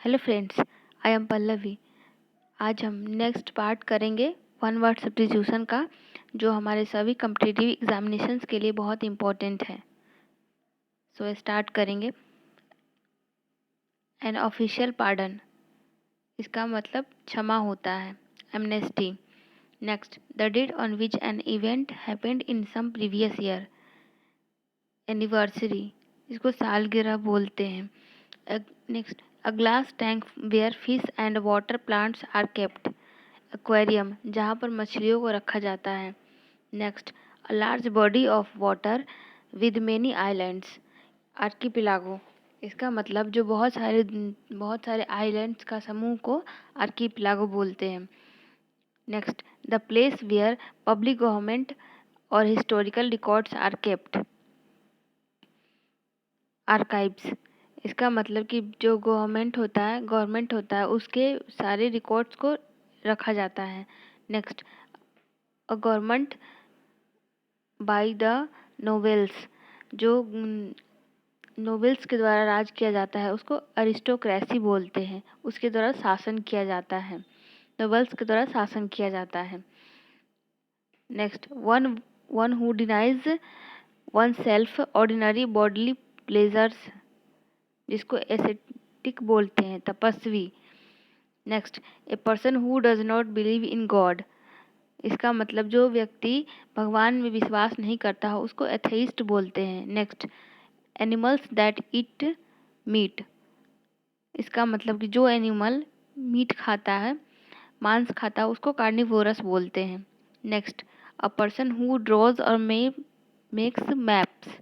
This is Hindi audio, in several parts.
Hello friends, I am Pallavi. आज हम नेक्स्ट पार्ट करेंगे वन वर्ड सब्स्टिट्यूशन का, जो हमारे सभी कॉम्पिटिटिव एग्जामिनेशंस के लिए बहुत इम्पोर्टेंट है। सो स्टार्ट करेंगे। एन ऑफिशियल पार्डन, इसका मतलब क्षमा होता है। Amnesty. Next, the date on which an event happened in some previous year. Anniversary, इसको सालगिरह बोलते हैं। Next, a glass tank where fish and water plants are kept. Aquarium, जहाँ पर मछलियों को रखा जाता है। Next, a large body of water with many islands. Archipelago, इसका मतलब जो बहुत सारे आइलैंड्स का समूह को आर्कीपिलागो बोलते हैं। Next, the place where public government और historical records are kept. Archives, इसका मतलब कि जो गवर्नमेंट होता है उसके सारे रिकॉर्ड्स को रखा जाता है। Next, a government by the novels, जो नोवेल्स के द्वारा राज किया जाता है उसको अरिस्टोक्रेसी बोलते हैं। उसके द्वारा शासन किया जाता है, नोवेल्स के द्वारा शासन किया जाता है। Next, one one who denies one self ordinary bodily pleasures, जिसको एसेटिक बोलते हैं, तपस्वी। Next, a person who does not believe in God, इसका मतलब जो व्यक्ति भगवान में विश्वास नहीं करता हो उसको एथेइस्ट बोलते हैं। Next, animals that eat meat, इसका मतलब कि जो एनिमल मीट खाता है, मांस खाता है, उसको कार्निवोरस बोलते हैं। Next, a person who draws और मेक्स मैप्स,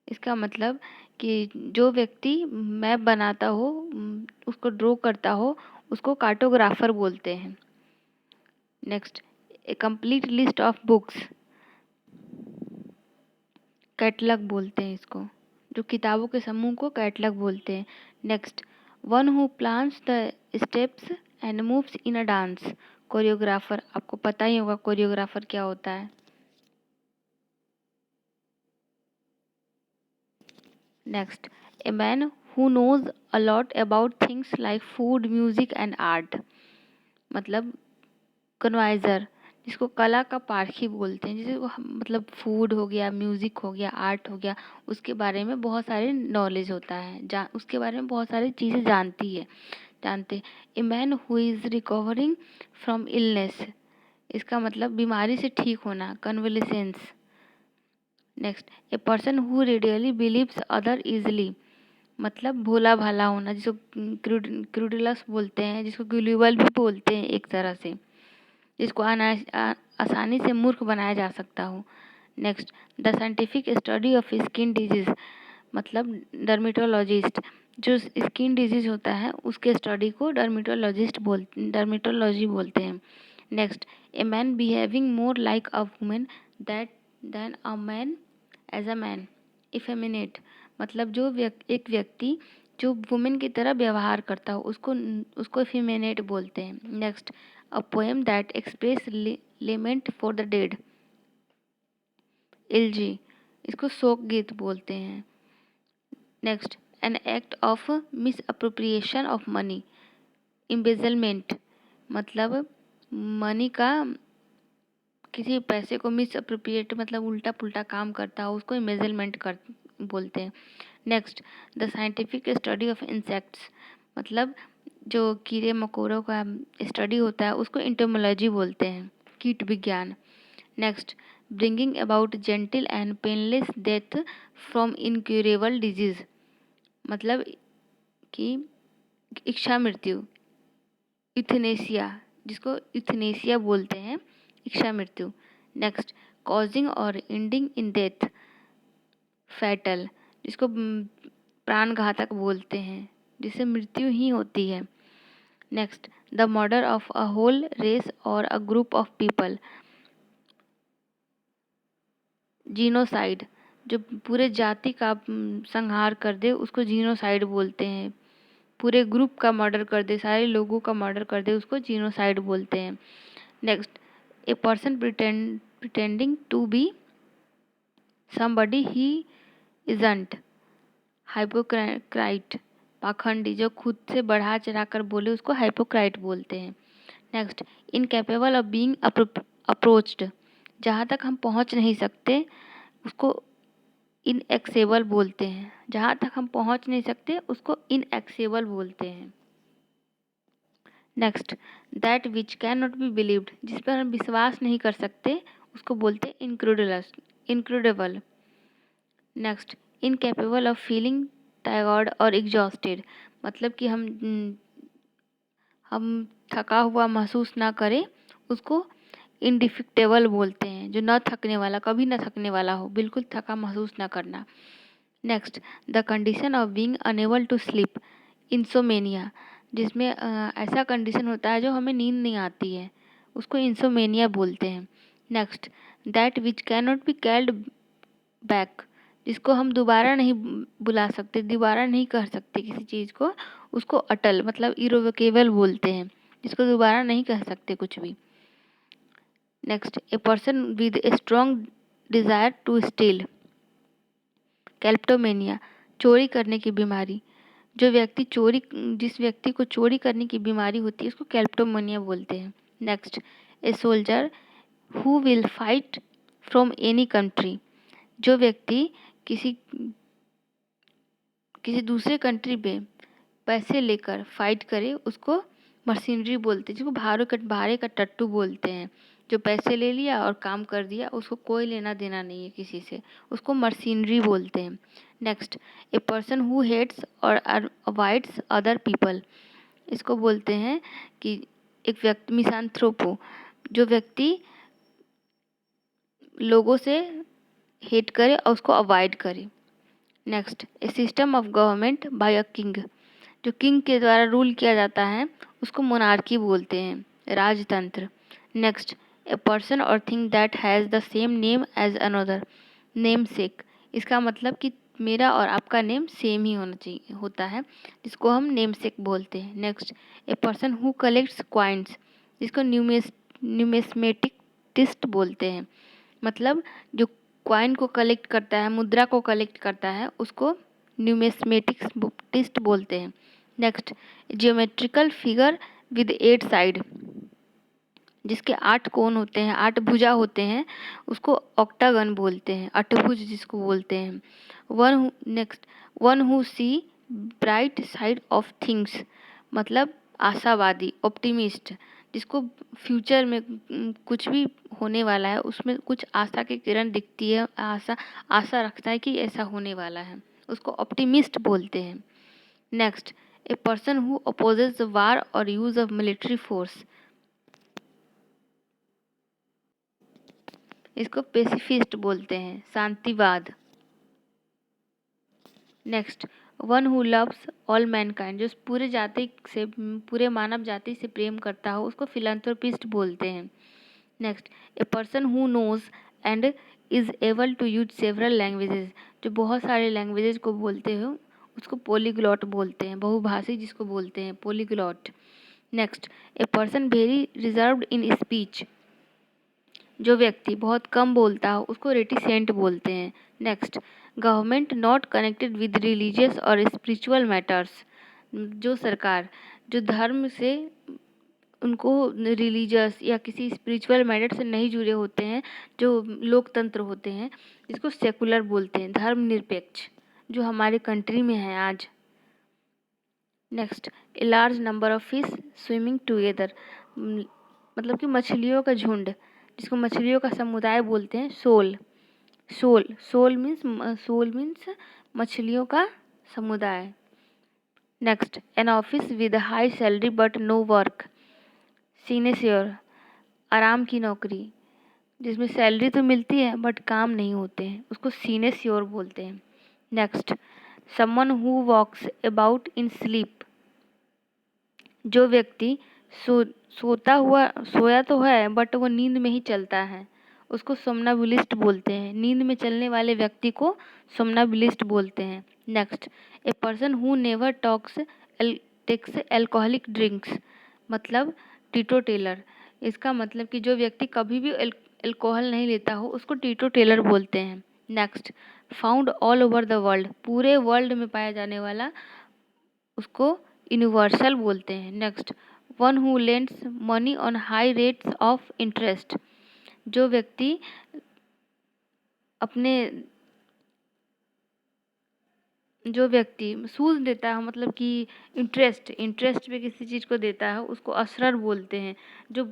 इसका मतलब कि जो व्यक्ति मैप बनाता हो, उसको ड्रॉ करता हो, उसको कार्टोग्राफर बोलते हैं। Next, A complete list of books, catalogue बोलते हैं इसको, जो किताबों के समूह को कैटलॉग बोलते हैं। Next, one who plans the steps and moves in a dance, choreographer, आपको पता ही होगा कोरियोग्राफर क्या होता है। Next, a man who knows a lot about things like food, music and art, मतलब कन्वाइजर, जिसको कला का पारखी बोलते हैं, जिसे मतलब फूड हो गया, म्यूजिक हो गया, आर्ट हो गया, उसके बारे में बहुत सारे नॉलेज होता है, उसके बारे में बहुत सारी चीज़ें जानते। A man who is recovering from illness, इसका मतलब बीमारी से ठीक होना, convalescence. Next, a person who readily believes other easily, मतलब भोला भाला होना, जिसको क्रूडुलस बोलते हैं, जिसको ग्लूबल भी बोलते हैं एक तरह से, जिसको आसानी से मूर्ख बनाया जा सकता हो। Next, the scientific study of skin disease, मतलब डर्मेटोलॉजिस्ट, जो स्किन डिजीज होता है उसके स्टडी को डर्मेटोलॉजी बोलते हैं। Next, a man behaving more like a women that than a man as a man, effeminate, मतलब जो एक व्यक्ति जो वुमेन की तरह व्यवहार करता हो उसको इफेमिनेट बोलते हैं। Next, a poem that express lament for the dead, elegy, इसको शोक गीत बोलते हैं। Next, an act of misappropriation of money, embezzlement, मतलब मनी का किसी पैसे को मिस अप्रोप्रिएट मतलब उल्टा पुल्टा काम करता हो उसको इम्बेजलमेंट कर बोलते हैं। Next, the scientific study of insects, मतलब जो कीड़े मकोड़ों का स्टडी होता है उसको इंटोमोलॉजी बोलते हैं, कीट विज्ञान। Next, bringing about gentle and painless death from incurable disease, मतलब कि इच्छा मृत्यु, यूथनेसिया, जिसको यूथनेसिया बोलते हैं, इच्छा मृत्यु। नेक्स्ट, कॉजिंग और एंडिंग इन डेथ, फैटल, जिसको प्राणघातक बोलते हैं, जिससे मृत्यु ही होती है। Next, the murder of a whole race और a group of people, genocide, जो पूरे जाति का संहार कर दे उसको जीनोसाइड बोलते हैं। पूरे ग्रुप का मर्डर कर दे, सारे लोगों का मर्डर कर दे, उसको जीनोसाइड बोलते हैं। Next, a person pretending to be somebody he isn't, hypocrite, पाखंडी, जो खुद से बढ़ा चढ़ा कर बोले उसको हाइपोक्राइट बोलते हैं। Next, incapable of being approached, जहाँ तक हम पहुँच नहीं सकते उसको इनएक्सेबल बोलते हैं। जहाँ तक हम पहुँच नहीं सकते उसको इनएक्सेबल बोलते हैं। Next, that which can not B believed, जिस पर हम विश्वास नहीं कर सकते उसको बोलते हैं incredible. Next, incapable of feeling tired और एग्जॉस्टेड, मतलब कि हम थका हुआ महसूस ना करें उसको इंडिफिक्टेबल बोलते हैं, जो न थकने वाला, कभी न थकने वाला हो, बिल्कुल थका महसूस ना करना। Next, the condition of being unable to sleep, insomnia, जिसमें ऐसा कंडीशन होता है जो हमें नींद नहीं आती है, उसको इंसोमेनिया बोलते हैं। Next, that which can not be called back, जिसको हम दोबारा नहीं बुला सकते, दोबारा नहीं कर सकते किसी चीज़ को, उसको अटल मतलब इरोवोकेबल बोलते हैं, जिसको दोबारा नहीं कह सकते कुछ भी। Next, a person with a strong desire to steal, kleptomania, चोरी करने की बीमारी, जिस व्यक्ति को चोरी करने की बीमारी होती है उसको कैल्प्टोमेनिया बोलते हैं। Next, a soldier who will fight from any country, जो व्यक्ति किसी दूसरे कंट्री पे पैसे लेकर फाइट करे उसको मर्सिनरी बोलते हैं, जिसको भारे का टट्टू बोलते हैं। जो पैसे ले लिया और काम कर दिया, उसको कोई लेना देना नहीं है किसी से, उसको मर्सिनरी बोलते हैं। Next, a person who hates or avoids other people, इसको बोलते हैं कि एक व्यक्ति मिसांथ्रोपो, जो व्यक्ति लोगों से हेट करे और उसको अवॉइड करे। Next, A system of government by a king, जो किंग के द्वारा रूल किया जाता है उसको मोनार्की बोलते हैं, राजतंत्र। Next, a person or thing that has the same name as another, namesake, इसका मतलब कि मेरा और आपका नेम सेम ही होता है, जिसको हम नेम सेक बोलते हैं। Next, a person who collects coins, जिसको न्यूमिस्मेटिस्ट बोलते हैं, मतलब जो क्वाइन को कलेक्ट करता है, मुद्रा को कलेक्ट करता है, उसको न्यूमिस्मेटिस्ट बोलते हैं। Next, geometrical figure with 8 side, जिसके 8 कोण होते हैं, 8 भुजा होते हैं, उसको ऑक्टागन बोलते हैं, अष्टभुज जिसको बोलते हैं। One who see bright side of things, मतलब आशावादी, ऑप्टिमिस्ट, जिसको फ्यूचर में कुछ भी होने वाला है उसमें कुछ आशा की किरण दिखती है, आशा रखता है कि ऐसा होने वाला है, उसको ऑप्टिमिस्ट बोलते हैं। Next, a person who opposes the war और यूज ऑफ मिलिट्री फोर्स, इसको पेसिफिस्ट बोलते हैं, शांतिवाद। Next, one who loves all mankind, जो पूरे मानव जाति से प्रेम करता हो उसको फिलैंथ्रोपिस्ट बोलते हैं। Next, a person who knows and is able to use several languages, जो बहुत सारे लैंग्वेजेस को बोलते हो उसको पोलीग्लॉट बोलते हैं, बहुभाषी जिसको बोलते हैं polyglot. Next, a person very reserved in speech, जो व्यक्ति बहुत कम बोलता हो उसको रेटिसेंट बोलते हैं। Next, government not connected with religious और स्पिरिचुअल मैटर्स, जो सरकार जो धर्म से उनको रिलीजियस या किसी स्पिरिचुअल मैटर से नहीं जुड़े होते हैं, जो लोकतंत्र होते हैं, इसको सेकुलर बोलते हैं, धर्मनिरपेक्ष, जो हमारे कंट्री में है आज। Next, a large number of fish swimming together, मतलब कि मछलियों का झुंड, जिसको मछलियों का समुदाय बोलते हैं, सोल मीन्स मछलियों का समुदाय। Next, an office with high salary but no work, sinecure, आराम की नौकरी, जिसमें सैलरी तो मिलती है बट काम नहीं होते हैं, उसको सीनेश्योर बोलते हैं। Next, someone who walks about in sleep, जो व्यक्ति सोया तो है बट वो नींद में ही चलता है, उसको सोमनाबुलिस्ट बोलते हैं, नींद में चलने वाले व्यक्ति को सोमनाबुलिस्ट बोलते हैं। Next, a person who never takes alcoholic drinks, मतलब टीटोटेलर, इसका मतलब कि जो व्यक्ति कभी भी अल्कोहल नहीं लेता हो उसको टीटोटेलर बोलते हैं। Next, found all over the world, पूरे वर्ल्ड में पाया जाने वाला उसको यूनिवर्सल बोलते हैं। Next, one who lends money on high rates of interest, जो व्यक्ति अपने जो व्यक्ति सूद देता है, मतलब कि इंटरेस्ट पे किसी चीज़ को देता है, उसको असरर बोलते हैं। जो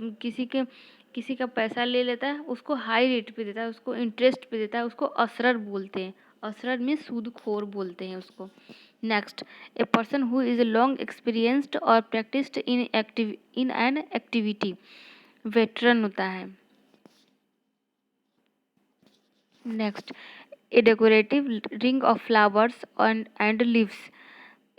किसी का पैसा ले लेता है, उसको हाई रेट पे देता है, उसको इंटरेस्ट पे देता है, उसको असरर बोलते हैं। असरर में सूदखोर बोलते हैं उसको। Next, a person who is long experienced और practised in an activity, veteran होता है। Next, a decorative ring of flowers and leaves,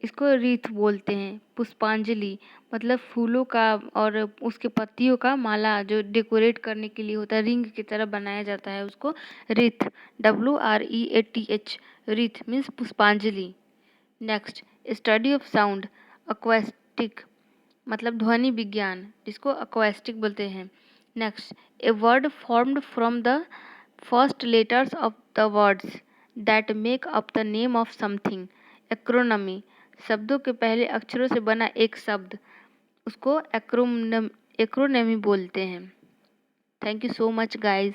इसको रीथ बोलते हैं। पुष्पांजलि मतलब फूलों का और उसके पत्तियों का माला जो डेकोरेट करने के लिए होता है, रिंग की तरह बनाया जाता है, उसको रीथ, WREATH, रीथ मीन्स पुष्पांजलि। Next, study of sound, acoustic मतलब ध्वनि विज्ञान, जिसको एक्वेस्टिक बोलते हैं। Next, a word formed from the first letters of the words that make up the name of something, acronymy, शब्दों के पहले अक्षरों से बना एक शब्द, उसको एक्रोनमी बोलते हैं। Thank you so much guys.